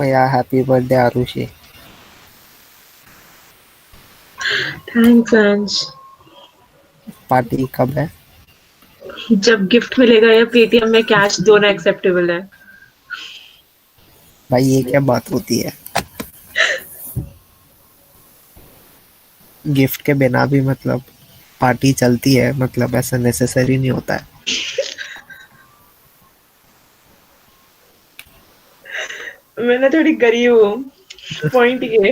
या happy birthday Arushi. Thanks अंश। Party कब है? जब गिफ्ट मिलेगा या पेटीएम में कैश, दोनों एक्सेप्टेबल है। भाई ये क्या बात होती है? गिफ्ट के बिना भी मतलब पार्टी चलती है, मतलब ऐसा नेसेसरी नहीं होता है। मैं थोड़ी गरीब हूँ, पॉइंट ये।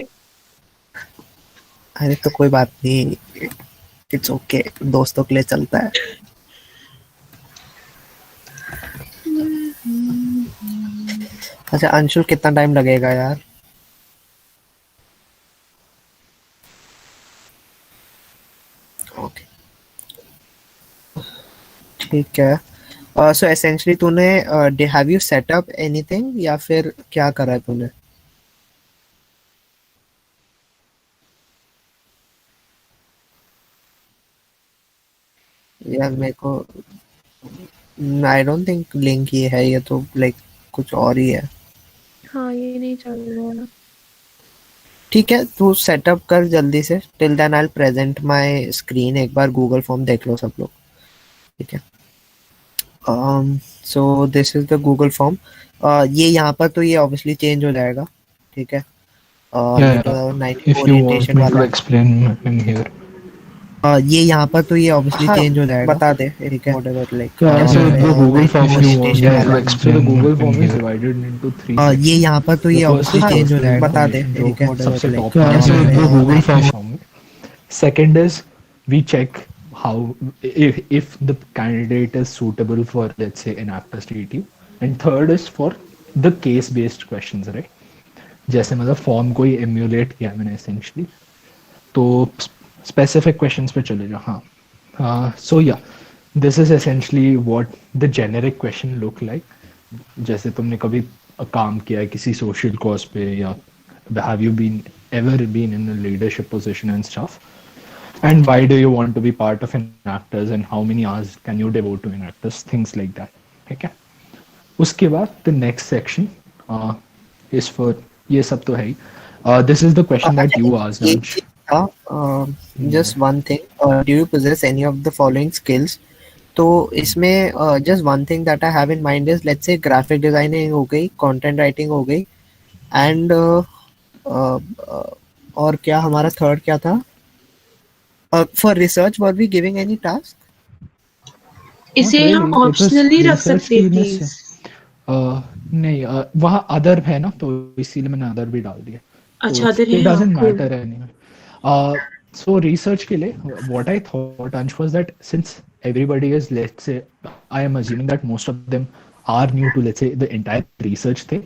अरे तो कोई बात नहीं, इट्स ओके, दोस्तों के लिए चलता है। अच्छा अंशुल, कितना टाइम लगेगा यार? ओके, ठीक है। सो एसेंशियली तूने have you set up anything या फिर क्या करा है तूने? यार मेरे को आई डोंट थिंक लिंक ये है, ये तो लाइक कुछ और ही है। हाँ, ये नहीं चल रहा है। ठीक है, तू सेटअप कर जल्दी से। Till then I will present my screen. एक बार गूगल फॉर्म देख लो सब लोग, ठीक है? So this is the Google form. ये यहाँ पर तो ये ऑब्वियसली चेंज हो जाएगा, ठीक है? Yeah, like yeah. 90 If you want orientation me to वाला। explain in here. ये यहाँ पर तो ये ऑब्वियसली हाँ, चेंज हो जाएगा, बता दे, ठीक है? व्हाटएवर लाइक yeah, क्या so बोल रहे the हैं, Google 90 form, if you want orientation me वाला to है। explain so the Google form is divided into three ये sections. यहाँ पर तो The ये first ऑब्वियसली is चेंज हो personal जाएगा, बता दे, information, जो ठीक है? सबसे व्हाटएवर top लाइक पे क्या है बोल रहे the हैं, Google form. Second is we check how if the candidate is suitable for, let's say, an actor TT. And third is for the case based questions, right? जैसे मतलब form को ही emulate किया मैंने एसेंशली, तो specific questions पे चले जाओ। हाँ, सो या this is essentially what the generic question look like. जैसे तुमने कभी काम किया है किसी सोशल कॉज पे, या have you been ever been in a leadership position and stuff, and why do you want to be part of an actors and how many hours can you devote to an actors, things like that, ठीक है? उसके बाद the next section is for, ये सब तो है ही, this is the question that अच्छा, you asked एक Ansh. चीज था, just one thing, do you possess any of the following skills? तो इसमें just one thing that I have in mind is, let's say graphic designing हो गई, content writing हो गई, एंड और क्या हमारा थर्ड क्या था? For research were we giving any task? Not इसे हम really, it was ऑप्शनली रख research सकते की में से प्लीज। नहीं, वहाँ अदर है ना, तो इसीलिए मैंने अदर भी डाल दिया, तो अच्छा, अदर इट है, हाँ, doesn't cool. Matter anyway. So research के लिए व्हाट आई थॉट अंश was that since everybody is, let's say, I am assuming that most of them are new to, let's say, the entire research thing.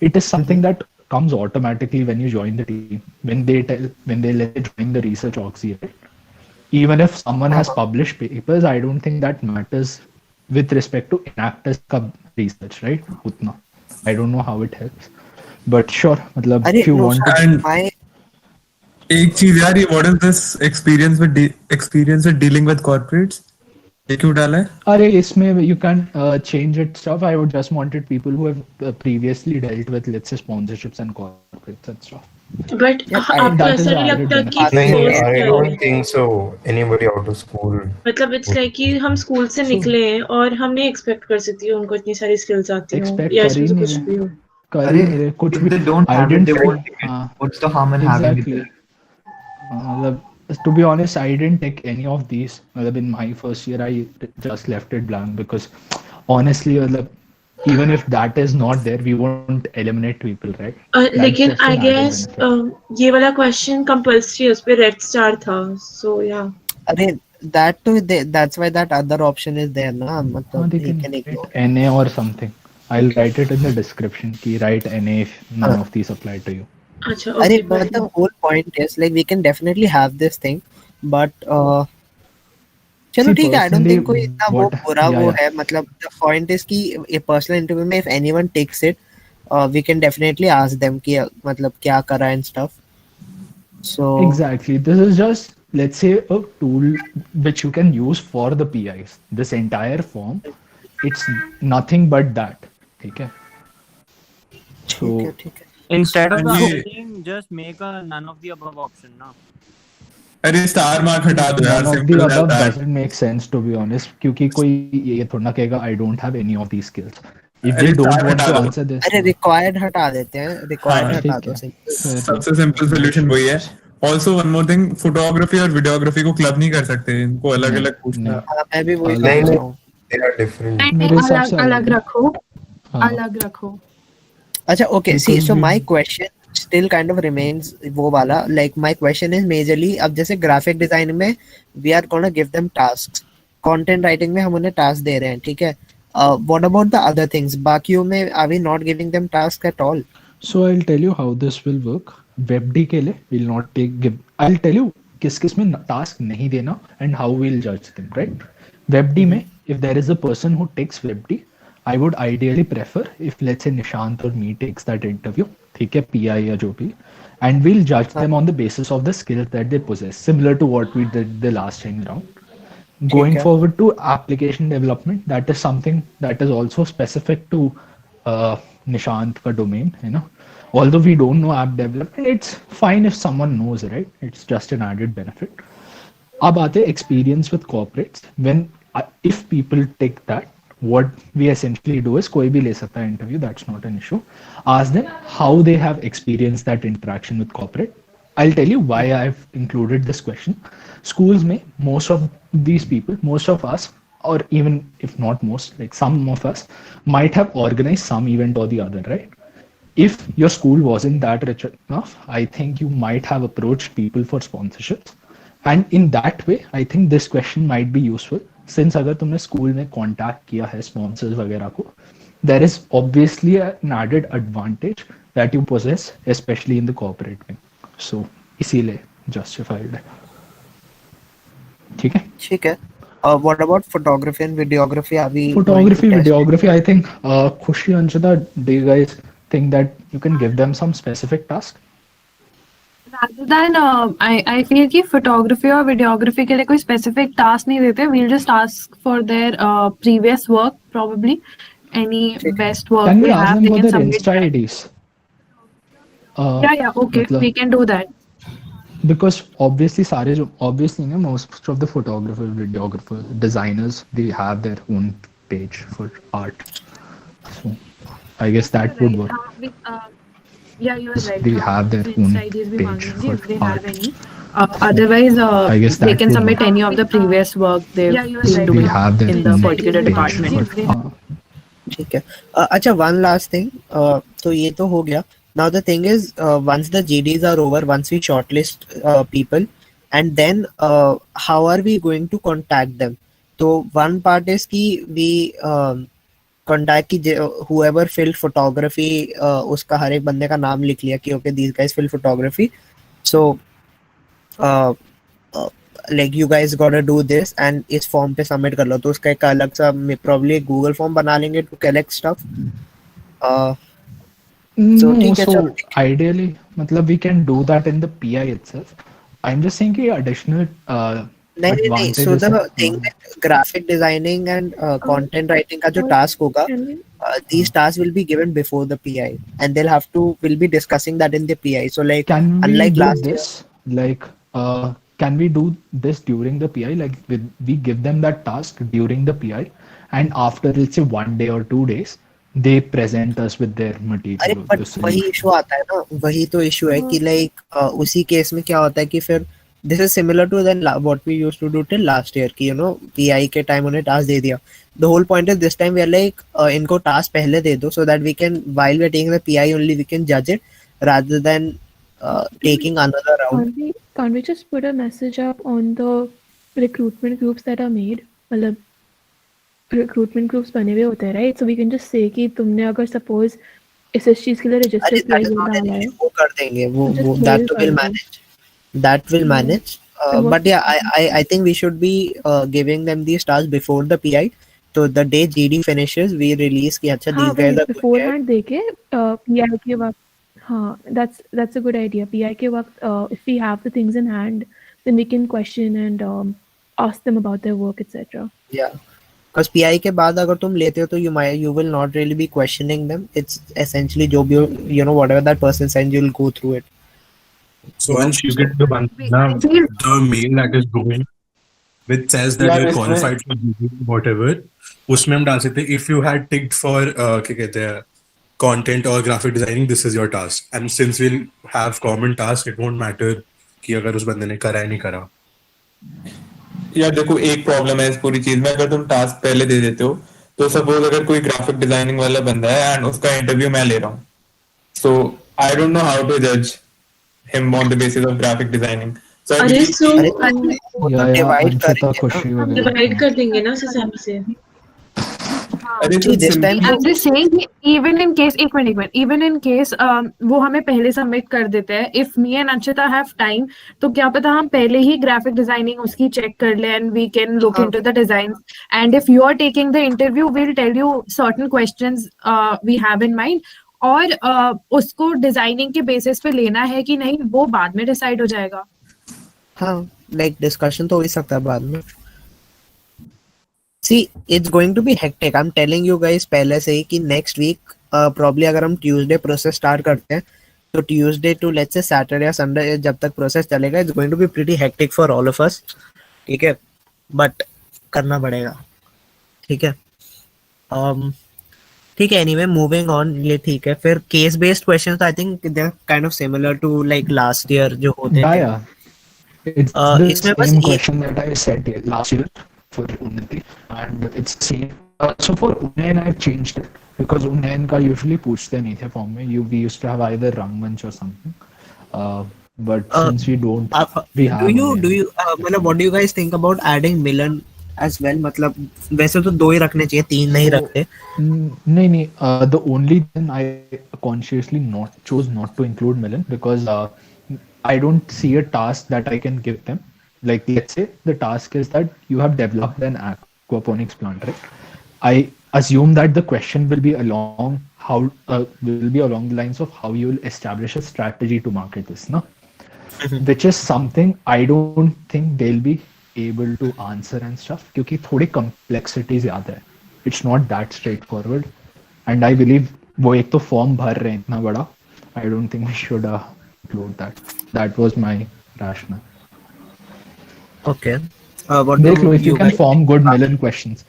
It is something that comes automatically when you join the team, when they let you join the research oxy, right? Even if someone has published papers, I don't think that matters with respect to enactors का research, right? उतना I don't know how it helps, but sure, मतलब अरे if you no want to. Sorry, And my एक चीज यार, ये what is this experience with dealing with corporates, ये क्यों डाला है? अरे इसमें you can change it stuff. I would just wanted people who have previously dealt with, let's say, sponsorships and corporates and stuff. But यार आई आपको That is ऐसा the नहीं added लगता कि benefit. नहीं, फर्स्ट I टाइम don't है? think so. Anybody out of school मतलब it's would like कि हम स्कूल से So निकले हैं और हम नहीं एक्सपेक्ट कर सकती उनको इतनी सारी स्किल्स आती हो expect या कर इसमें ही से नहीं कुछ रहे, भी हो। कर ही अरे नहीं रहे कुछ if भी. they don't I have it, didn't they feel. won't take it. हाँ, What's the harm in having it exactly. there? मतलब to be honest, I didn't take any of these. मतलब in my first year, I just left it blank because honestly, मतलब even if that is not there, we won't eliminate people, right? That's लेकिन just an I added guess benefit. ये वाला question compulsory है, उस पे red star था, सो या। अरे दैट तो that's why that other option is there ना, हाँ, मतलब they ही can can write ignore. NA or something. I'll write it in the description. कि write NA if none of these apply to you. अच्छा, अरे okay, but the whole point is like we can definitely have this thing, but चलो See, ठीक है, I don't personally, think कोई इतना वो what? बुरा Yeah, वो yeah. है। मतलब द पॉइंट इज कि ए पर्सनल इंटरव्यू में if anyone takes it, we can definitely ask them कि मतलब क्या करा and stuff, so Exactly. This is just, let's say, a tool which you can use for the PIs. This entire form, it's nothing but that. Okay. ठीक है, So ठीक है। Instead of the ये other thing, just make a none of the above option, na. अरे star mark हटा दो यार, None of the simple as above that. doesn't make sense to be honest, क्योंकि कोई ये थोड़ा ना कहेगा I don't have any of these skills. If they अरे don't स्टार want हटा to दो. answer this, अरे रिक्वायर्ड हटा देते हैं, रिक्वायर्ड हाँ, हटा ठीक दो, है, सिंपल. फिर सबसे सिंपल no सोल्यूशन वही है. issues. Also one more thing, photography और वीडियोग्राफी को क्लब नहीं कर सकते, इनको अलग नहीं अलग पूछना नहीं है. हाँ, मैं भी वही अलग नहीं सोच नहीं, रहा हूँ. they are different. नहीं, मेरे हिसाब अलग से अलग अलग है. रखो, हाँ, अलग रखो. अच्छा, okay, see, because so we my question still kind of remains वो वाला, like my question is majorly, अब जैसे ग्राफिक डिजाइन में we are gonna give them tasks, content writing में हम उन्हें task दे रहे हैं, ठीक है. What about the other things? बाकियों में are we not giving them task at all? So I'll tell you how this will work. WebD के लिए will not take give. I'll tell you किस किस में task नहीं देना and how we'll judge them, right? WebD में if there is a person who takes WebD, I would ideally prefer if let's say Nishant or me takes that interview, ठीक है, PI या जो भी, and we'll judge हाँ, them on the basis of the skills that they possess, similar to what we did the last time round. ठीक Going है. forward to application development, that is something that is also specific to Nishant ka domain, you know. Although we don't know app development, it's fine if someone knows, right? It's just an added benefit. अब आते experience with corporates. When if people take that, what we essentially do is कोई भी ले सकता है interview. That's not an issue. Ask them how they have experienced that interaction with corporate. I'll tell you why I've included this question. Schools may most of these people, most of us, or even if not most, like some of us, might have organized some event or the other, right? If your school wasn't that rich enough, I think you might have approached people for sponsorships. And in that way, I think this question might be useful. Since अगर तुमने school में contact किया है sponsors वगैरह को, there is obviously an added advantage that you possess, especially in the corporate wing. So इसीलिए justified है. ठीक है? ठीक है. What about photography and videography? Are we going to Photography, test? videography, I think, Khushi, Anshita, do you guys think that you can give them some specific task? Rather than I feel कि photography और videography के लिए कोई specific task नहीं देते. We'll just ask for their previous work, probably any best work Can we they ask have. them They for can their submit Insta that. IDs? Yeah, okay, मतलब we can do that. because obviously सारे जो obviously ना most of the photographers, videographers, designers, they have their own page for art. So I guess You're that would right. work. Yeah, you are right. They हाँ, have their उनसे own Insta IDs भी page मांगेंगे for if they art. have any. Otherwise, I guess they that can would submit work. any of the previous work they've been They doing have their in the own particular page department. for हाँ. ठीक है. अच्छा, one last thing. तो ये तो हो गया. Now the thing is, once the GDs are over, once we shortlist people, and then how are we going to contact them? So one part is कि we contact कि whoever filled photography, उसका हर एक बंदे का नाम लिख लिया कि okay, these guys fill photography. So uh, uh, like you guys gotta do this and इस फॉर्म पे सबमिट कर लो. तो उसका एक अलग सा probably गूगल फॉर्म बना लेंगे to collect stuff. So No, ठीक है, चलो. so ideally, matlab we can do that in the PI itself. I'm just saying कि additional नहीं, so advantages the है. thing with graphic designing and content writing का जो task होगा, these tasks will be given before the PI and will be discussing that in the PI. So like Can we unlike do last year. this? Like, can we do this during the PI? Like, we give them that task during the PI, and after let's say 1 day or 2 days, they present us with their अरे material, but the वही solution. Issue आता है ना, वही तो issue है कि like उसी केस में क्या होता है कि फिर this is similar to then what we used to do till last year कि पीआई के टाइम उन्हें टास्क दे दिया. The whole point is this time we are like इनको टास्क पहले दे दो so that we can while we are taking the PI only we can जज it rather than taking another round. Can't we just put a message up on the recruitment groups that are made? मतलब recruitment groups बने हुए होते हैं, right? So we can just say कि तुमने अगर suppose इस चीज के लिए अरे register किया दैट इज ये नॉट एन डाला है, इशू, वो कर देंगे, वो तो just दैट mail तो कर विल दो. Manage, that will manage. And But yeah, I think we should be giving them these tasks before the PI. So the day GD finishes, we release कि अच्छा हाँ these guys वही are good guys. beforehand देके PI के वक्त, हाँ that's a good idea. PI के वक्त if we have the things in hand, then we can question and ask them about their work, etc. Yeah, Because PI के बाद अगर तुम लेते हो तो you will not really be questioning them. It's essentially जो भी you know whatever that person sends, you'll go through it. So once you get the one, I now feel the mail that is going, which says that यार you're इसमें qualified for whatever, उसमें हम डाल सकते हैं if you had ticked for क्या कहते हैं content or graphic designing, this is your task. And since we'll have common task, it won't matter कि अगर उस बंदे ने करा है नहीं करा. यार देखो एक प्रॉब्लम है इस पूरी चीज में, अगर तुम टास्क पहले दे देते हो तो सपोज अगर कोई ग्राफिक डिजाइनिंग वाला बंदा है एंड उसका इंटरव्यू मैं ले रहा हूँ, so I don't know how to जज him on the basis of graphic designing. So I अरे बिलीव सो अरे हम वो तो या divide अंशिता करेंगे ना. खुशी वगैरह. डिवाइड कर देंगे ना उस हिसाब से. अरे तो See, this time I'm just saying कि even in case एक मिनट even in case वो हमें पहले सबमिट कर देते हैं, if me and Anshita have time, तो क्या पता हम पहले ही ग्राफिक डिजाइनिंग उसकी चेक कर ले and we can look into the designs. And if you are taking the interview, we'll tell you certain questions we have in mind. और उसको डिजाइनिंग के बेसिस पे लेना है कि नहीं वो बाद में डिसाइड हो जाएगा. हाँ, like discussion तो हो ही सकता है बाद में. See, it's going to be hectic. I'm telling you guys पहले से ही कि next week probably अगर हम Tuesday process start करते हैं तो Tuesday to let's say Saturday या Sunday जब तक process चलेगा, it's going to be pretty hectic for all of us. ठीक है, but करना पड़ेगा. ठीक है. ठीक है. Anyway, moving on. ये ठीक है. फिर case based questions I think they're kind of similar to like last year जो होते थे. Yeah. It's the इसमें बस same एक question that I said last year for Unnati, and it's same. So for Unayan, I changed it because Unayan का usually पूछते नहीं थे form में. We used to have either Rangmanch or something. But since we don't, we have. do you मतलब what do you guys think about adding Milan as well? मतलब वैसे तो 2 ही रखने चाहिए, 3 नहीं रखते. नहीं. The only thing I consciously chose not to include Milan because I don't see a task that I can give them. Like let's say the task is that you have developed an aquaponics plant, right? I assume that the question will be along the lines of how you will establish a strategy to market this, no? Which is something I don't think they'll be able to answer and stuff क्योंकि थोड़ी complexities ज़्यादा है. It's not that straightforward, and I believe वो एक तो form भर रहे हैं इतना बड़ा. I don't think we should include that. That was my rationale. Okay. What देख लो, do if you you can guys form good Milan questions,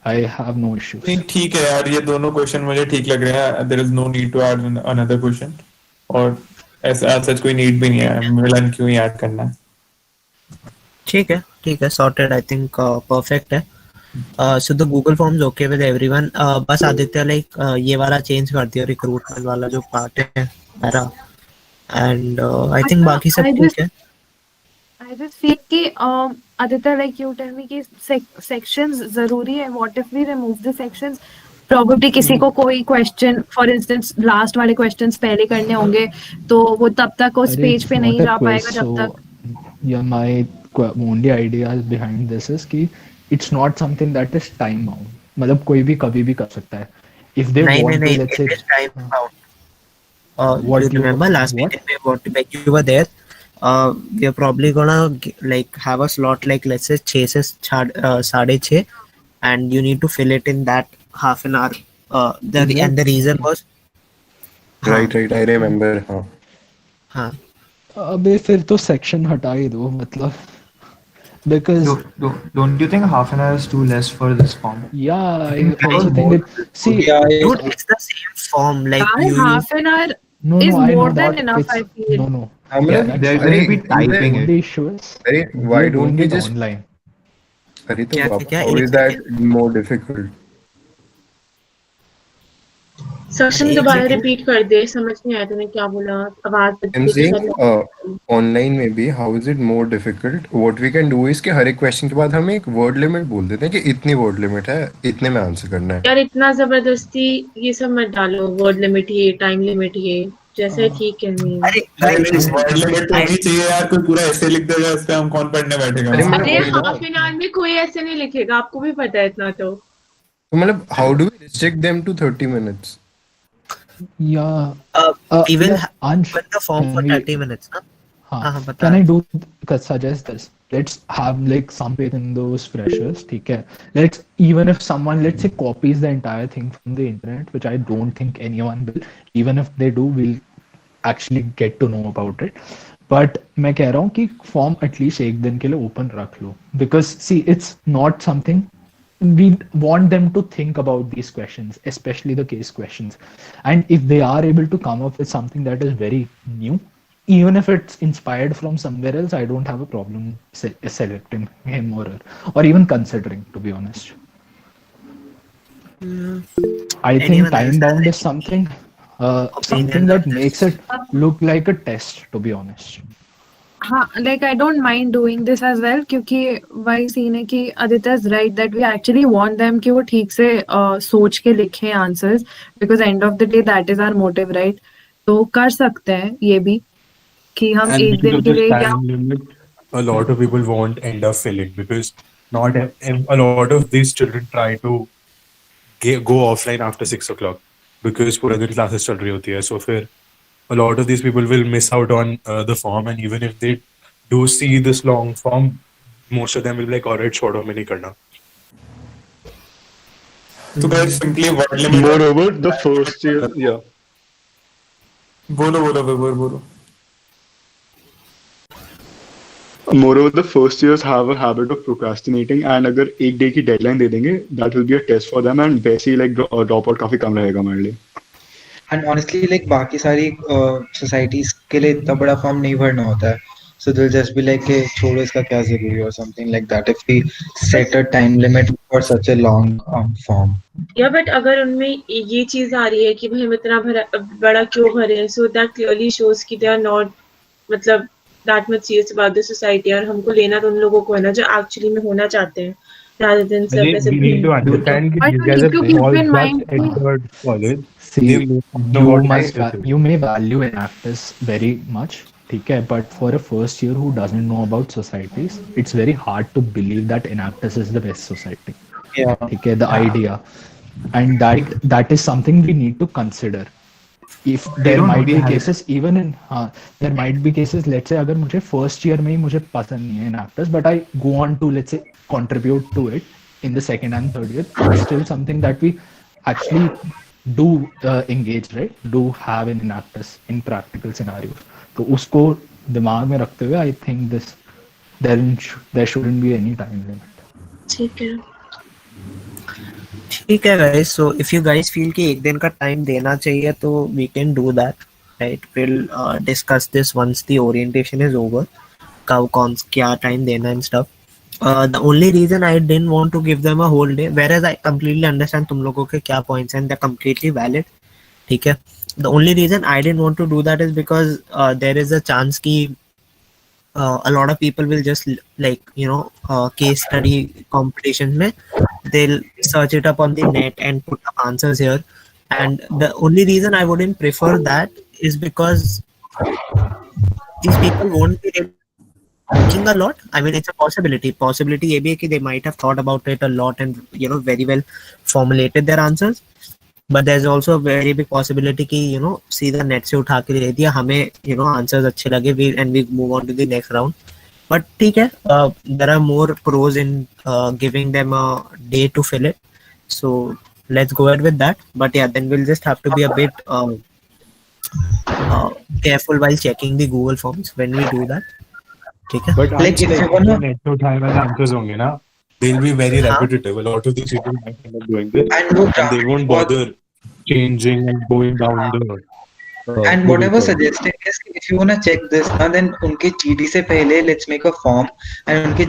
I have no issues. नहीं ठीक है यार, ये दोनों क्वेश्चन मुझे ठीक लग रहे हैं. There is no need to add another question, और ऐसा सच कोई नीड भी नहीं है मिलन क्यों ही ऐड करना है. ठीक है sorted. I think perfect है. So the Google Forms okay with everyone. बस आदित्य like ये वाला change कर दिया recruitment वाला जो part है मेरा, and I think बाकी सब ठीक है. I just feel कि Aditya, like you tell me कि sections जरूरी है. What if we remove the sections? Probably किसी को कोई question, for instance, last वाले questions पहले करने होंगे तो वो तब तक उस अरे, page पे it's नहीं not a जा quiz, पाएगा जब so तक. yeah, my only idea behind this is कि it's not something that is time bound. मतलब कोई भी कभी भी कर सकता है. If they नहीं want to, नहीं let's say, it is time bound. what You remember last what? meeting what like you were there. We are probably gonna like have a slot like let's say 6 से 6:30, and you need to fill it in that half an hour. And the reason was Right, I remember. हाँ. हाँ. अबे फिर तो section हटा ही दो मतलब because Don't you think half an hour is too less for this form? yeah, I think also think it. See, Dude, it's the same form. Like you half an hour no, is I more know than that. enough. It's, I feel. no. हाँ, मतलब They're going to be typing The it. issue is why we are don't doing we it just online. अरे तो क्या how is that more difficult? Section दोबारा repeat कर दे, समझ नहीं आया तूने क्या बोला. आवाज I'm saying online में भी how is it more difficult? What we can do is कि हर एक क्वेश्चन के बाद हम एक वर्ड लिमिट बोल देते हैं कि इतनी वर्ड लिमिट है, इतने में आंसर करना है. यार इतना जबरदस्ती ये सब मत डालो. वर्ड लिमिट ये, टाइम लिमिट ये, जैसे ठीक है. नहीं अरे वर्ड लिमिट तो नहीं चाहिए यार. कोई पूरा ऐसे लिख देगा इस पे हम कौन पढ़ने बैठेगा. अरे हाफ एन आवर में कोई ऐसे नहीं लिखेगा, आपको भी पता है इतना. तो मतलब how do we restrict them to 30 minutes? Yeah. We will Ansh, open the form for 30 minutes. can I suggest this? let's have like some faith in those freshers. Okay, let's, even if someone, let's say, copies the entire thing from the internet, which I don't think anyone will. Even if they do, we'll actually get to know about it. But मैं कह रहा हूँ कि form at least एक दिन के लिए open रख लो, because see it's not something, we want them to think about these questions, especially the case questions. And if they are able to come up with something that is very new, even if it's inspired from somewhere else, I don't have a problem selecting him or her, or even considering, to be honest. I think Anyone else time has bound is any something opinions that on makes this? it look like a test, to be honest. हाँ, like I don't mind doing this as well, क्योंकि वही scene है कि Aditya is right that we actually want them कि वो ठीक से सोच के लिखें answers, because end of the day that is our motive, right? तो कर सकते हैं ये भी कि हम And एक because दिन of के this लिए या time limit, a lot of people won't end up filling because not a lot of these children try to go offline after 6 o'clock because पूरा दिन classes चल रही होती है. So फिर a lot of these people will miss out on the form, and even if they do see this long form, most of them will be like, alright, छोड़ो मैं नहीं करना. तो guys simply word limit Moreover, the first year, yeah. बोलो बोलो विभोर बोलो. Moreover, the first years have a habit of procrastinating, and अगर एक डे की डेडलाइन दे देंगे, that will be a test for them, and वैसे ही like drop out काफी कम रहेगा हमारे लिए. And honestly, like बाकी सारी societies के लिए इतना बड़ा फॉर्म नहीं भरना होता है. So they'll just be like, "Hey, छोड़ो इसका क्या जरूरी" or something like that. If we set a time limit for such a long form. या बट अगर उनमें ये चीज आ रही है कि भाई हम इतना बड़ा क्यों भरे, सो दैट क्लियरली शोज कि दे आर नॉट मतलब that much serious about the society, और हमको लेना तो उन लोगों को है ना जो एक्चुअली में होना चाहते हैं, rather than सब ऐसे We need to understand that but these we guys need have to keep all in just mind कि entered college. See, They may not know you what must access is. you may value an actress very much, ठीक है, but for a first year who doesn't know about societies, it's very hard to believe that Enactus is the best society. Yeah. ठीक है, the idea, and that is something we need to consider. If They there don't might already be have it. cases, even in there might be cases, let's say अगर मुझे first year में ही मुझे पसंद नहीं है Enactus, but I go on to, let's say, contribute to it in the second and third year, it's still something that we actually do engage, right? Do have an Enactus in practical scenarios. तो उसको दिमाग में रखते हुए, I think there shouldn't be any time limit. ठीक है. ठीक है guys, so if you guys feel कि एक दिन का time देना चाहिए तो we can do that, right? We'll discuss this once the orientation is over, कौन क्या time देना and stuff. The only reason I didn't want to give them a whole day, whereas I completely understand तुम लोगों के क्या points and they're completely valid, ठीक है. The only reason I didn't want to do that is because there is a chance कि a lot of people will just like case study competitions में they'll search it up on the net and put up answers here, and the only reason I wouldn't prefer that is because these people won't be thinking a lot. I mean, it's a possibility ये भी है कि they might have thought about it a lot and very well formulated their answers, but there's also a very big possibility कि सीधा net से उठा के दे दिया हमें, आंसर्स अच्छे लगे and we move on to the next round. But ठीक है, there are more pros in giving them a day to fill it, so let's go ahead with that. But yeah, then we'll just have to be a bit careful while checking the Google forms when we do that. ठीक है. But Like if you wanna, net to time and answers होंगे ना, they'll be very repetitive. A lot of these people might end up doing this, and वो and they won't bother changing and going down the and Google whatever form. suggesting is कि if you wanna check this ना, then उनके GD से पहले let's make a form, and उनके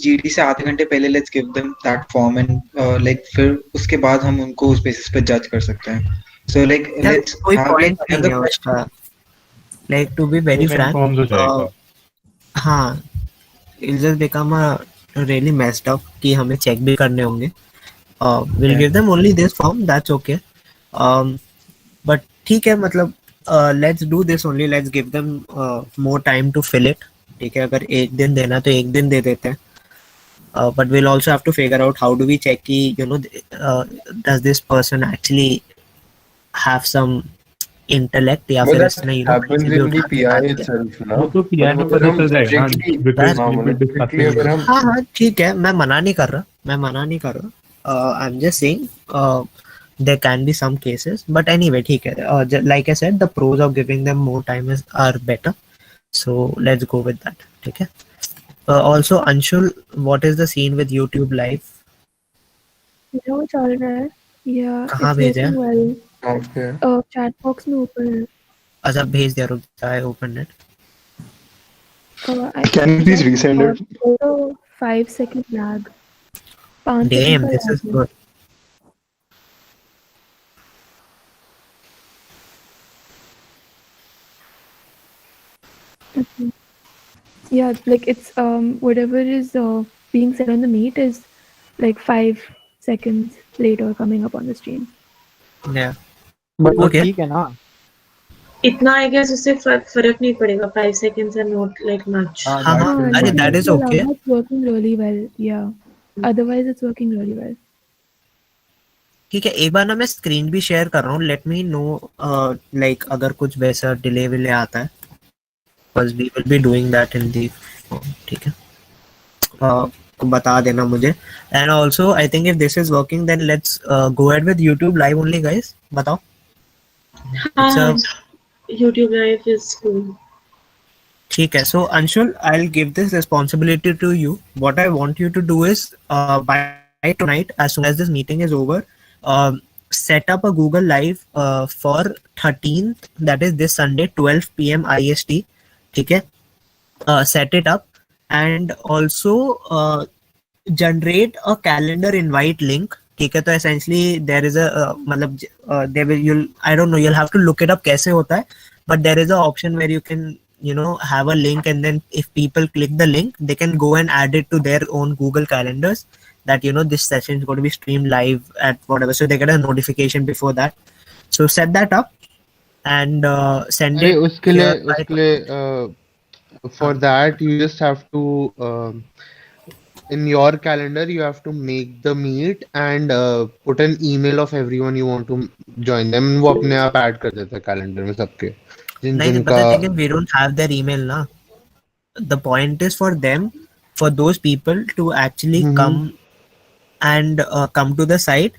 GD से आधे घंटे पहले let's give them that form, and like फिर उसके बाद हम उनको उस basis पे judge कर सकते हैं. So like let's कोई have point like नहीं another है question. उसका. Like to be very Open frank, forms हो जाएगा. हाँ, it'll just become a really messed up कि हमें check भी करने होंगे. We'll Yeah. give them only this form, that's okay. But ठीक है, मतलब let's do this only. Let's give them more time to fill it. ठीक है, अगर एक दिन देना तो एक दिन दे देते हैं. But we'll also have to figure out how do we check कि does this person actually have some intellect या But फिर that इसने happens कैसे भी in the उठा के PI बात किया। itself, ना? वो तो पीआई में मतलब अगर पता हम चल जाएगा ना, strictly, बिकॉज हाँ वी विल मतलब बी strictly डिस्कसिंग अगर इट। हम हाँ हाँ ठीक है, मैं मना नहीं कर रहा, मैं मना नहीं कर रहा, I am just saying there can be some cases, but anyway ठीक है, like I said the pros of giving them more time is are better, so let's go with that, ठीक है। Also Anshul, what is the scene with YouTube live? मेरा वो चल रहा है, या कहाँ इट्स भेजा वर्किंग है? Well, okay. चैट बॉक्स में ऊपर है। अच्छा भेज दिया, रुक जा, I opened it. Can you please resend it? 5 second lag, 5 second Damn, का this is लैग है। good. Yeah, like it's whatever is being said on the meet is like 5 seconds later coming up on the screen. Yeah, but वो okay. ठीक है ना? इतना I guess उससे फर्क नहीं पड़ेगा, 5 seconds are not like much. हाँ, हाँ दैट्स हाँ, वेरी अरे मच। that Network is के okay. अलावा it's working really well. Yeah. Otherwise it's working really well. ठीक है, एक बार ना मैं स्क्रीन भी शेयर कर रहा हूँ, लेट मी नो लाइक अगर कुछ वैसा डिले विले आता है, बस we will be doing that in the, ठीक है। तो बता देना मुझे। And also I think if this is working then let's go ahead with YouTube live only guys, बताओ। इट्स हाँ, uh YouTube live is cool. ठीक है, so Anshul I will give this responsibility to you. What I want you to do is by tonight as soon as this meeting is over, set up a Google Live for 13th, that is this Sunday 12 p.m. IST, ठीक है। Set it up and also generate a calendar invite link, ठीक है। तो essentially there is a मतलब there will you'll I don't know, you'll have to look it up कैसे होता है, but there is a option where you can have a link, and then if people click the link they can go and add it to their own Google calendars that this session is going to be streamed live at whatever, so they get a notification before that. So set that up and send अरे it उसके लिए here by उसके लिए for that you just have to in your calendar you have to make the meet and put an email of everyone you want to join them, वो अपने आप add कर देता है कैलेंडर में सबके जिन नहीं जिनका। but the thing is we don't have their email na. The point is for them, for those people to actually come and come to the site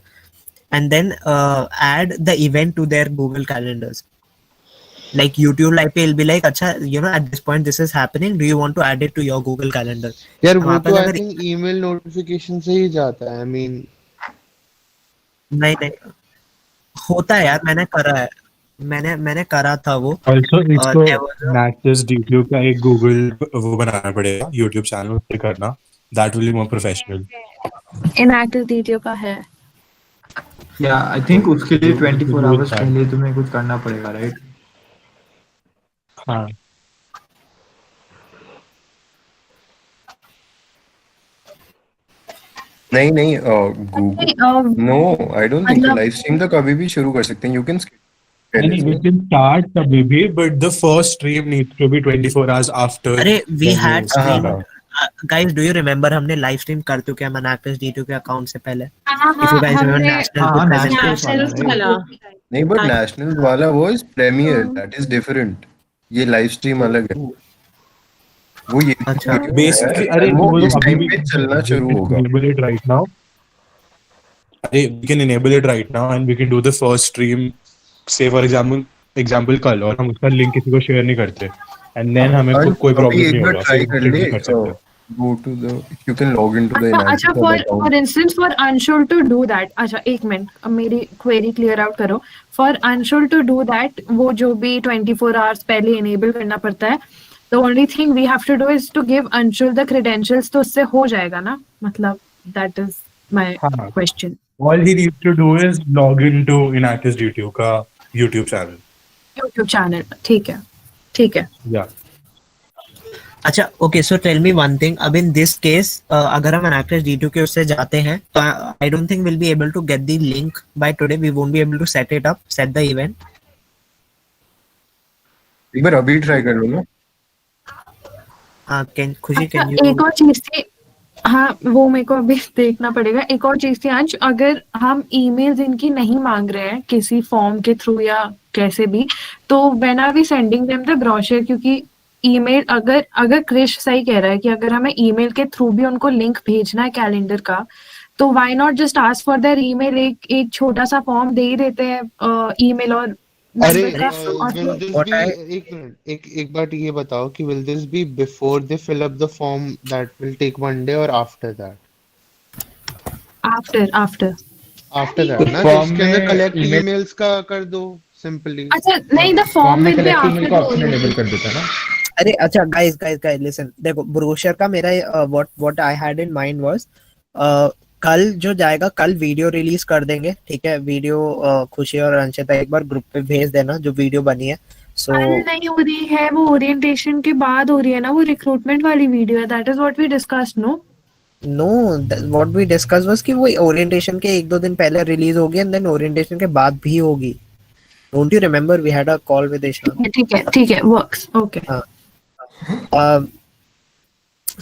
and then add the event to their Google calendars. Like YouTube live पे will be like, अच्छा at this point this is happening, do you want to add it to your Google calendar? यार वो वहाँ तो पर आई अगर think email notification से ही जाता है। आई मीन नहीं नहीं होता है यार, मैंने करा है, मैंने करा था वो। ऑल्सो इसको there was a- matches YouTube का एक गूगल वो बनाना पड़ेगा, यूट्यूब चैनल पे करना, that will be more professional. Inactive video का है। या आई थिंक उसके लिए So, 24 do आवर्स that. पहले तुम्हें कुछ करना पड़ेगा, राइट? हाँ नहीं नहीं Google, no I don't think मतलब लाइव स्ट्रीम तो कभी भी शुरू कर सकते हैं, यू कैन नहीं, we can start कभी भी, but the first stream needs to be 24 hours after अरे we when you had हाँ हाँ streamed, हाँ guys do you remember हमने लाइव स्ट्रीम कर चुके हैं Manactus D2 के अकाउंट से पहले, हाँ if you हाँ guys remember हमने national हाँ, presentation। नेशनल्स Nationals वाला, राइट? वाला। नहीं, बट नेशनल वाला was premier, that is different. ये लाइव स्ट्रीम अलग है, वो ये अच्छा वीडियो है basically, अरे and वो वो इस अभी टाइम भी पे चलना we शुरू can होगा। enable it right now. अरे we can enable it right now and we can do the first stream, say for example कल, और हम उसका लिंक किसी को शेयर नहीं करते, and then हमें कोई अभी प्रॉब्लम एक नहीं बार होगा, ट्राई फिर कर ले, भी कर सकते हैं। Go to the, you can log into the अच्छा inactive for account. Instance for Anshul to do that, अच्छा एक मिनट, अब मेरी क्वेरी क्लियर आउट करो। For Anshul to do that, वो जो भी 24 आवर्स पहले इनेबल करना पड़ता है, the only thing we have to do is to give Anshul the credentials, तो उससे हो जाएगा ना? मतलब दैट इज माय हाँ, question. all he needs to do is log into Inactus YouTube का YouTube channel. यूट्यूब चैनल, ठीक है ठीक है। Yeah. अच्छा okay, so tell me one thing, अब इन दिस केस अगर हम Anactus D2 के उससे जाते हैं तो I don't think will be able to get the link by today, we won't be able to set it up, set the event. एक बार अभी ट्राई कर लो ना। कैन खुशी अच्छा कैन यू एक और चीज थी, हाँ वो मेरे को अभी देखना पड़ेगा। एक और चीज थी अंश, अगर हम ईमेल्स इनकी नहीं मांग रहे हैं किसी फॉर्म के थ्रू या कैसे भी, तो when are we sending them the brochure, क्योंकि ईमेल अगर अगर क्रिश सही कह रहा है कि अगर हमें ईमेल के थ्रू भी उनको लिंक भेजना है कैलेंडर का, तो why not just ask for their email, एक छोटा सा फॉर्म दे ही देते हैं ईमेल और अरे नंबर का, और विल फिर दिस what बी, I एक मिनट, एक बात ये बताओ कि will this be before they fill up the form that will take 1 day और after that? After after. After तो दैट ना, तो फॉर्म उसके अंदर में कलेक्ट ईमेल, ईमेल्स का कर दो सिंपली। अच्छा नहीं, द फॉर्म फॉर्म में will be collect email after का द ऑप्शन इनेबल कर ओरिएंटेशन। देता है ना। अरे अच्छा गाइस गाइस गाइस लिसन, देखो ब्रोशर का मेरा what I had in mind was, कल जो जाएगा कल वीडियो रिलीज कर देंगे, ठीक है। वीडियो खुशी और अंशिता एक बार ग्रुप पे भेज देना जो वीडियो बनी है। सो कल नहीं हो रही है, वो ओरिएंटेशन के बाद हो रही है ना, वो रिक्रूटमेंट वाली वीडियो है, that is what we discussed no. No, what we discuss was कि वो ओरिएंटेशन के एक दो दिन पहले रिलीज होगी एंड देन ओरिएंटेशन के बाद भी होगी। Don't you remember we had a call with Ishan? ठीक है वर्क्स ओके। हाँ,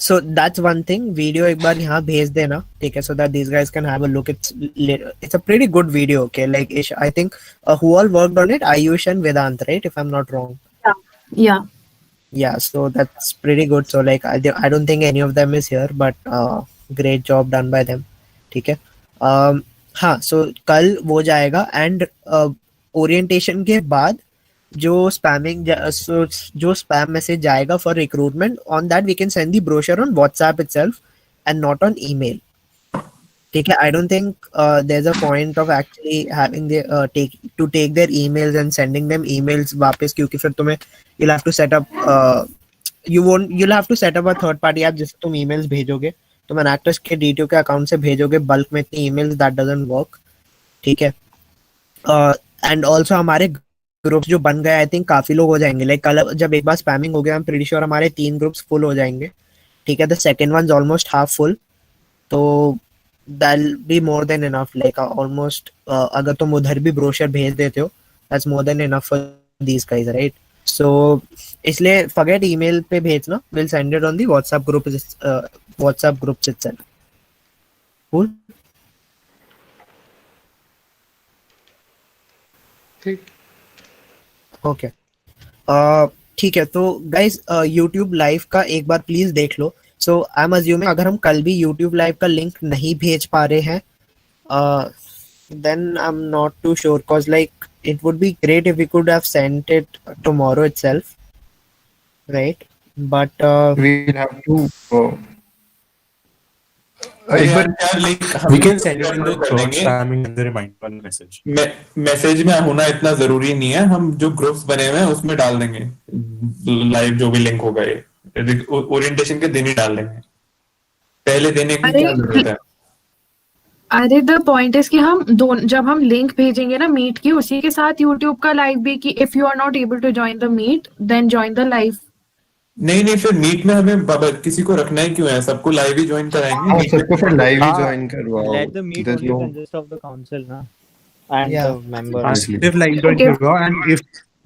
so that's one thing, video एक बार यहाँ भेज देना, ठीक है, so that these guys can have a look. It's a pretty good video, okay, like I think who all worked on it, Ayush and Vedant, right, if I'm not wrong? या Yeah, so that's pretty good. So like I don't think any of them is here, but great job done by them, ठीक है। हाँ, so कल वो जाएगा and orientation के बाद जो स्पैमिंग जो स्पैम मैसेज जाएगा for recruitment, on that we can send the brochure on WhatsApp itself and not on email, ठीक है। I don't think there is a point of actually having take their emails and sending them emails वापस, क्योंकि फिर तुम्हें you'll have to set up you'll have to set up a third party app जिससे तुम emails भेजोगे, तुम an actress के DTO के अकाउंट से भेजोगे बल्क में इतनी ईमेल्स, दैट डजंट वर्क, ठीक है। एंड ऑल्सो हमारे ग्रुप्स जो बन गए, आई थिंक काफी लोग हो जाएंगे, लाइक कल जब एक बार स्पैमिंग हो गया, आई एम प्रीटी श्योर हमारे 3 ग्रुप्स फुल हो जाएंगे, ठीक है। The second one almost half full, तो that'll be more than enough, like almost अगर तुम उधर भी ब्रोशर भेज देते हो, that's more than enough for these guys, right? So इसलिए forget email पे भेजना, we'll send it on the WhatsApp group, WhatsApp groups itself. Cool. ठीक, ओके, ठीक है। तो गाइज यूट्यूब लाइव का एक बार प्लीज देख लो। सो आई एम अज्यूमिंग अगर हम कल भी यूट्यूब लाइव का लिंक नहीं भेज पा रहे हैं, then I'm not too sure, cause like it would be great if we could have sent it tomorrow itself, right? But we'll have to अरे एक यार बार यार लाइक We हम can send it in the कर third देंगे। spamming and the reminder message. Message में होना इतना जरूरी नहीं है, हम जो ग्रुप्स बने हुए हैं उसमें डाल देंगे लाइव जो भी लिंक होगा, ये ओरिएंटेशन के दिन ही डाल देंगे, पहले देने की क्या जरूरत है। अरे द पॉइंट इज कि हम दोनों जब हम लिंक भेजेंगे ना मीट की, उसी के साथ यूट्यूब का लाइव भी, कि if you are not able to join the meet then join the live. नहीं फिर मीट में हमें किसी को रखना ही क्यों है, सबको लाइव ही ज्वाइन कराएंगे। हाँ, मीट में सबको फिर लाइव ही हाँ, ज्वाइन करवाओ। let the meet There's only no consist of the council ना and Yeah. the members. obviously. If like join Okay. होगा, and if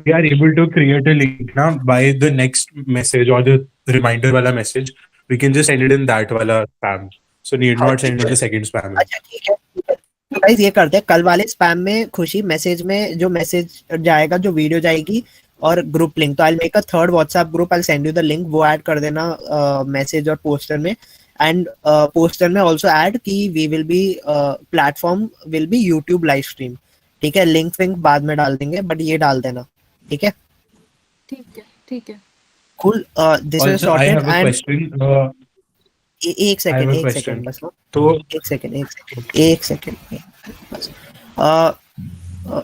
we are able to create a link now by the next message or the reminder वाला message, we can just send it in that वाला spam. So need हाँ, not send ठीक it in है। the second spam. अच्छा ठीक है, ठीक है। तो guys ये करते हैं, कल वाले स्पैम में खुशी मैसेज में जो मैसेज जाएगा, जो वीडियो जाएगी और ग्रुप लिंक, तो I make a third WhatsApp group, I send you the link, वो ऐड कर देना मैसेज और पोस्टर में। एंड पोस्टर में ऑल्सो ऐड कि we will be platform will be YouTube live stream, ठीक है। लिंक विंक बाद में डाल देंगे, बट ये डाल देना, ठीक है। ठीक है cool, this is Also, I sorted. have a and question. एक I have a second question. बस ना, तो एक सेकंड बस।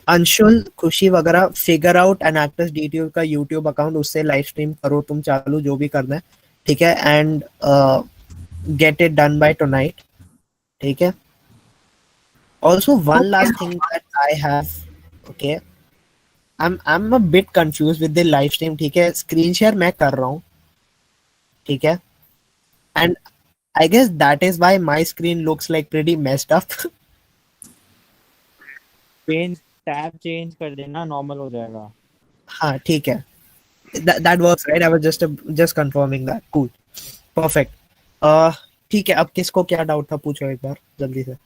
अंशुल, खुशी वगैरह figure out Enactus DTU का यूट्यूब अकाउंट, उससे लाइव स्ट्रीम करो तुम चालू, जो भी करना है, ठीक है। And get it done by tonight, ठीक है। Also one last thing that I have, okay, I'm a bit confused with the live stream, ठीक है। स्क्रीन शेयर मैं कर रहा हूँ, ठीक है, and I guess that is why my screen looks like pretty messed up. Change tab change कर देना, normal हो जाएगा। हाँ ठीक है, that works, right? I was just confirming that. Cool, perfect. ठीक है, अब किसको क्या डाउट था पूछो एक बार जल्दी से।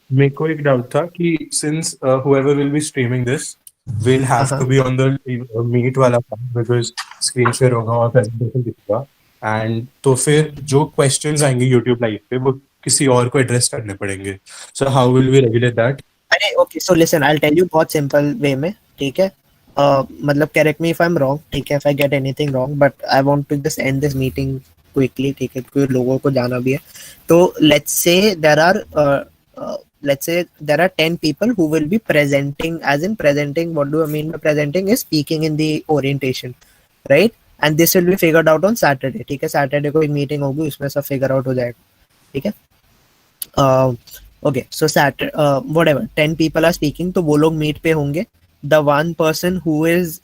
मेरे को एक डाउट था कि since whoever will be streaming this will have हाँ to be on the meet वाला because screen share होगा और presentation दिखेगा, and तो फिर जो questions आएंगे YouTube लाइव पे वो किसी और को एड्रेस करने पड़ेंगे, so how will we regulate that? अरे okay, so listen, I tell you बहुत सिंपल वे में, ठीक है। मतलब correct me if I am wrong, ठीक है, if I get anything wrong, but I want to just end this meeting quickly, ठीक है, क्योंकि लोगों को जाना भी है। तो let's say there are 10 people who will be presenting, as in presenting, what do I mean by presenting is speaking in the orientation, right? And this will be figured out on Saturday, ठीक है। Saturday को एक meeting होगी, उसमें सब figure out हो जाएगा, ठीक है। Okay, so whatever 10 people are speaking, तो वो लोग मीट पे होंगे। The one person who's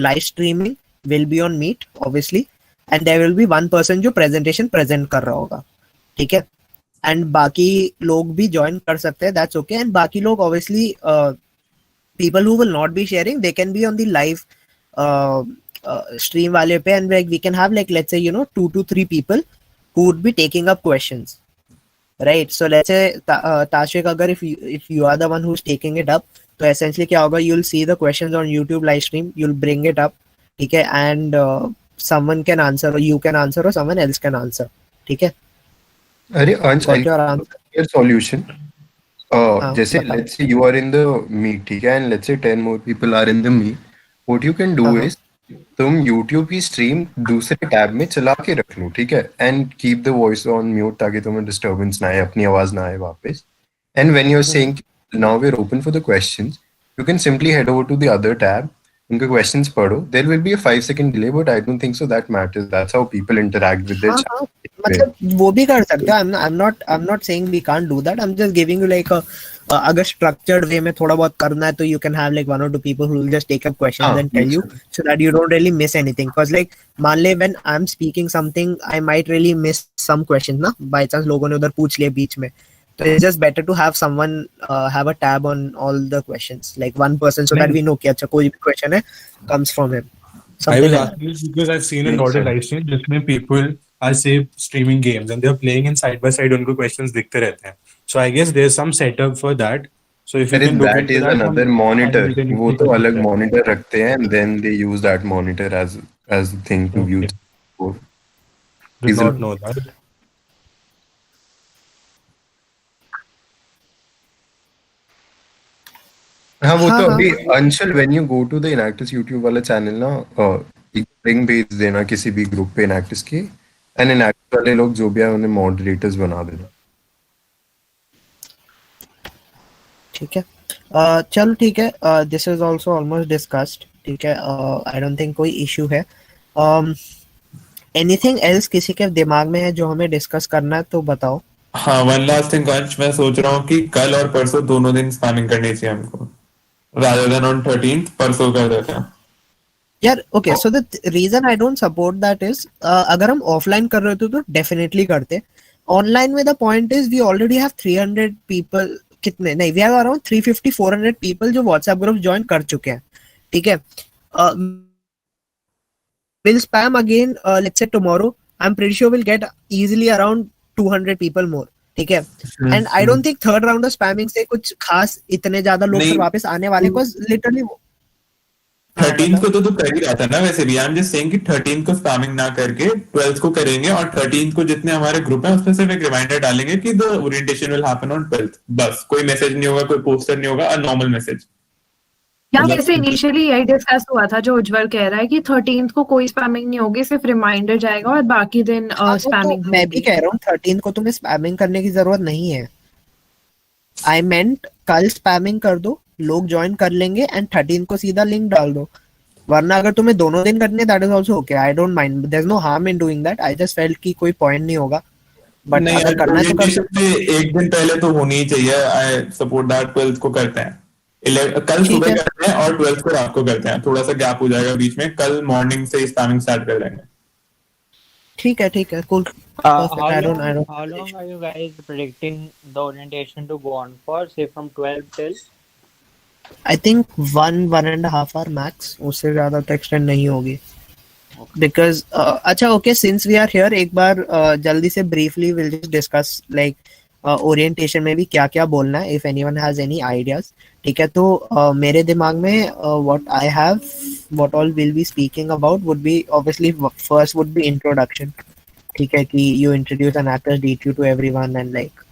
live streaming will be on meet obviously, and there will be one person जो presentation present कर रहा होगा, ठीक है। and बाकी लोग भी join कर सकते हैं, that's okay। and बाकी लोग obviously people who will not be sharing, they can be on the live stream वाले पे, and like we can have like let's say 2 to 3 people who would be taking up questions, right? So let's say Tashik, agar if you are the one who's taking it up, तो essentially क्या होगा, you'll see the questions on YouTube live stream, you'll bring it up, ठीक है, and someone can answer, or you can answer, or someone else can answer, ठीक है। अरे अंश, Got your answer? your solution. जैसे बताओ। let's say you are in the meet, ठीक है, and let's say 10 more people are in the meet. What you can do is तुम YouTube की स्ट्रीम दूसरे टैब में चला के रख लो, ठीक है, and keep the voice on mute ताकि तुम्हें डिस्टर्बेंस ना आए, अपनी आवाज ना आए वापस। And when you are saying now we are open for the questions, you can simply head over to the other tab, उनके क्वेश्चंस पढ़ो। There will be a 5 second delay, but I don't think so that matters, that's how people interact with their हाँ, मतलब वो भी कर सकते हो। I'm not saying we can't do that, I'm just giving you like a अगर structured way में थोड़ा बहुत करना है तो you can have like 1 or 2 people who will just take up questions and tell you, so that you don't really miss anything, because like मान ले when I'm speaking something I might really miss some questions ना, by chance लोगों ने उधर पूछ लिया बीच में, so it's just better to have someone have a tab on all the questions, like one person, so that we know कि अच्छा कोई भी question है comes from him। I was asking this because I've seen a lot of live streams जिसमें people are say streaming games and they're playing in side by side, उनको questions दिखते रहते हैं, so I guess there's some setup for that, so if you can look into that, another monitor, वो तो अलग है। monitor रखते हैं, and then they use that monitor as the thing to view. Did not know that. हाँ वो तो अभी Anshul, when you go to the inactive YouTube वाला चैनल ना, एक लिंक भेज देना किसी भी ग्रुप पे इनएक्टिस के, एंड इनएक्टिस वाले लोग जो भी है उन्हें मॉडरेटर्स बना देना, ठीक है। चलो ठीक है, this is also almost discussed, ठीक है। आई डोंट थिंक कोई इशू है। एनीथिंग एल्स किसी के दिमाग में है जो हमें डिस्कस करना है तो बताओ। हाँ, वन लास्ट थिंग अंश, मैं सोच रहा हूँ कि कल और परसों दोनों दिन स्पैमिंग करनी चाहिए हमको, rather than on 13th, परसों कर देते हैं यार। Okay, so the reason I don't support that is, अगर हम ऑफलाइन कर रहे थे तो डेफिनेटली करते। ऑनलाइन में the point is we already have 300 people, कितने नहीं, वी हैव अराउंड 350 400 पीपल जो व्हाट्सएप ग्रुप ज्वाइन कर चुके हैं, ठीक है। Will spam again, let's say tomorrow, I am pretty sure will get easily around 200 people more, ठीक है। And I don't think third round of spamming से कुछ खास इतने ज्यादा लोग फिर वापस आने वाले, बिकॉज़ लिटरली 13th को तो तू कर ही रहा था ना वैसे भी। आई एम जस्ट सेइंग कि 13th को स्पैमिंग ना करके 12th को करेंगे, और 13th को जितने हमारे ग्रुप हैं उसमें सिर्फ एक रिमाइंडर डालेंगे कि the orientation will happen on 12th, बस कोई मैसेज नहीं होगा, कोई पोस्टर नहीं होगा, अ नॉर्मल मैसेज। या जैसे इनिशियली यही डिस्कस हुआ था, जो उज्जवल कह रहा है कि 13th को कोई स्पैमिंग नहीं होगी, सिर्फ रिमाइंडर जाएगा और बाकी दिन स्पैमिंग मैं भी कह रहा हूँ 13 को तुम्हें स्पैमिंग करने की जरूरत नहीं है। आई मेंट कल स्पैमिंग कर दो, लोग ज्वाइन कर लेंगे, एंड 13 को सीधा लिंक डाल दो। वरना अगर तुम्हें दोनों दिन करने, that is also okay, I don't mind, there is no harm in doing that. I just felt कि कोई पॉइंट नहीं होगा, बट अगर करना है तो कर सकते हैं। एक दिन पहले तो होनी ही चाहिए, आई सपोर्ट दैट। 12th को करते हैं, कल सुबह करते हैं और 12th को रात को करते हैं, थोड़ा सा गैप हो जाएगा बीच में, कल मॉर्निंग से स्पैमिंग स्टार्ट कर देंगे। ठीक है, cool. How long are you guys predicting the orientation to go on for, say from 12 till? I think 1.5 hour max, उससे ज्यादा तो एक्सटेंड नहीं होगी। because अच्छा okay, since we are here एक बार जल्दी से briefly we'll just discuss like orientation में भी क्या क्या बोलना है, if anyone has any ideas. ठीक है, तो मेरे दिमाग में what I have, what all we'll be speaking about would be obviously first would be introduction. ठीक है कि you introduce an actor DQ to everyone and like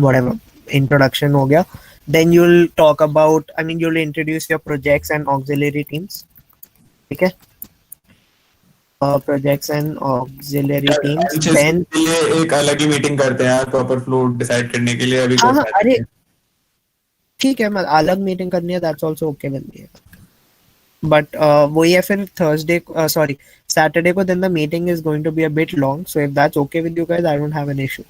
whatever, introduction हो गया. Then you'll talk about, I mean you'll introduce your projects and auxiliary teams. ठीक है, projects and auxiliary teams. Then के लिए एक अलग ही मीटिंग करते हैं यार, प्रॉपर फ्लो डिसाइड करने के लिए अभी हाँ कर हाँ, सकते अरे हैं। ठीक है, मैं अलग मीटिंग करनी है, that's also okay with me. But वही है फिर थर्सडे, सॉरी सैटरडे को, then the meeting is going to be a bit long, so if that's okay with you guys, I don't have an issue.